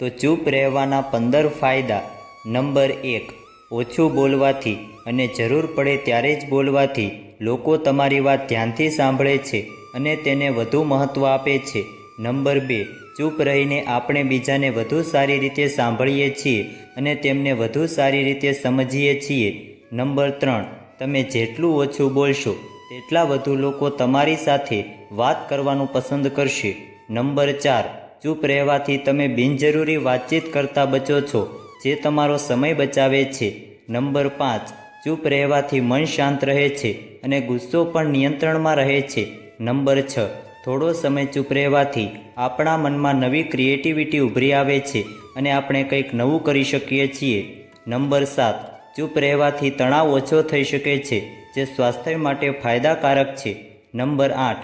તો ચૂપ રહેવાના 15 ફાયદા. નંબર 1, ઓછું બોલવાથી અને જરૂર પડે ત્યારે જ બોલવાથી લોકો તમારી વાત ધ્યાનથી સાંભળે છે અને તેને વધુ મહત્ત્વ આપે છે. નંબર 2, ચૂપ રહીને આપણે બીજાને વધુ સારી રીતે સાંભળીએ છીએ અને તેમને વધુ સારી રીતે સમજીએ છીએ. નંબર 3, તમે જેટલું ઓછું બોલશો તેટલા વધુ લોકો તમારી સાથે વાત કરવાનું પસંદ કરશે. નંબર 4, ચૂપ રહેવાથી તમે બિનજરૂરી વાતચીત કરતા બચો છો, જે તમારો સમય બચાવે છે. નંબર 5, ચૂપ રહેવાથી મન શાંત રહે છે અને ગુસ્સો પણ નિયંત્રણમાં રહે છે. નંબર 6, થોડો સમય ચૂપ રહેવાથી આપણા મનમાં નવી ક્રિએટિવિટી ઉભરી આવે છે અને આપણે કંઈક નવું કરી શકીએ છીએ. નંબર 7, ચૂપ રહેવાથી તણાવ ઓછો થઈ શકે છે, જે સ્વાસ્થ્ય માટે ફાયદાકારક છે. નંબર 8,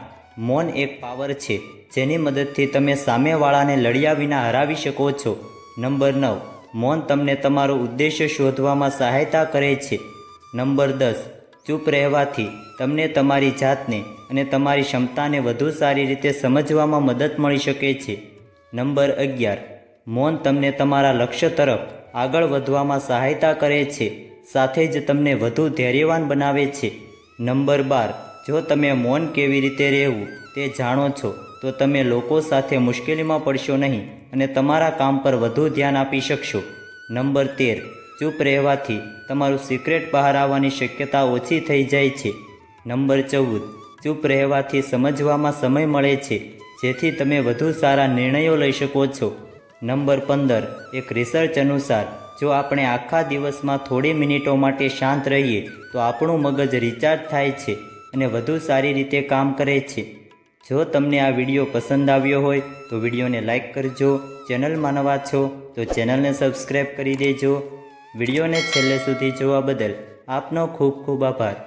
મૌન એક પાવર છે, જેની મદદથી તમે સામેવાળાને લડ્યા વિના હરાવી શકો છો. નંબર 9, મૌન તમને તમારો ઉદ્દેશ્ય શોધવામાં સહાયતા કરે છે. નંબર 10, ચૂપ રહેવાથી તમને તમારી જાતને અને તમારી ક્ષમતાને વધુ સારી રીતે સમજવામાં મદદ મળી શકે છે. નંબર 11, મૌન તમને તમારા લક્ષ્ય તરફ આગળ વધવામાં સહાયતા કરે છે, સાથે જ તમને વધુ ધૈર્યવાન બનાવે છે. નંબર 12, જો તમે મૌન કેવી રીતે રહેવું તે જાણો છો તો તમે લોકો સાથે મુશ્કેલીમાં પડશો નહીં અને તમારા કામ પર વધુ ધ્યાન આપી શકશો. નંબર 13, ચૂપ રહેવાથી તમારું સિક્રેટ બહાર આવવાની શક્યતા ઓછી થઈ જાય છે. નંબર 14, ચૂપ રહેવાથી સમજવામાં સમય મળે છે, જેથી તમે વધુ સારા નિર્ણયો લઈ શકો છો. નંબર 15, એક રિસર્ચ અનુસાર જો આપણે આખા દિવસમાં થોડી મિનિટો માટે શાંત રહીએ તો આપણું મગજ રિચાર્જ થાય છે અને વધુ સારી રીતે કામ કરે છે. જો તમને આ વિડીયો પસંદ આવ્યો હોય તો વિડીયોને લાઇક કરજો. ચેનલમાં નવા છો તો ચેનલને સબસ્ક્રાઈબ કરી દેજો. વિડીયોને છેલ્લે સુધી જોવા બદલ આપનો ખૂબ ખૂબ આભાર.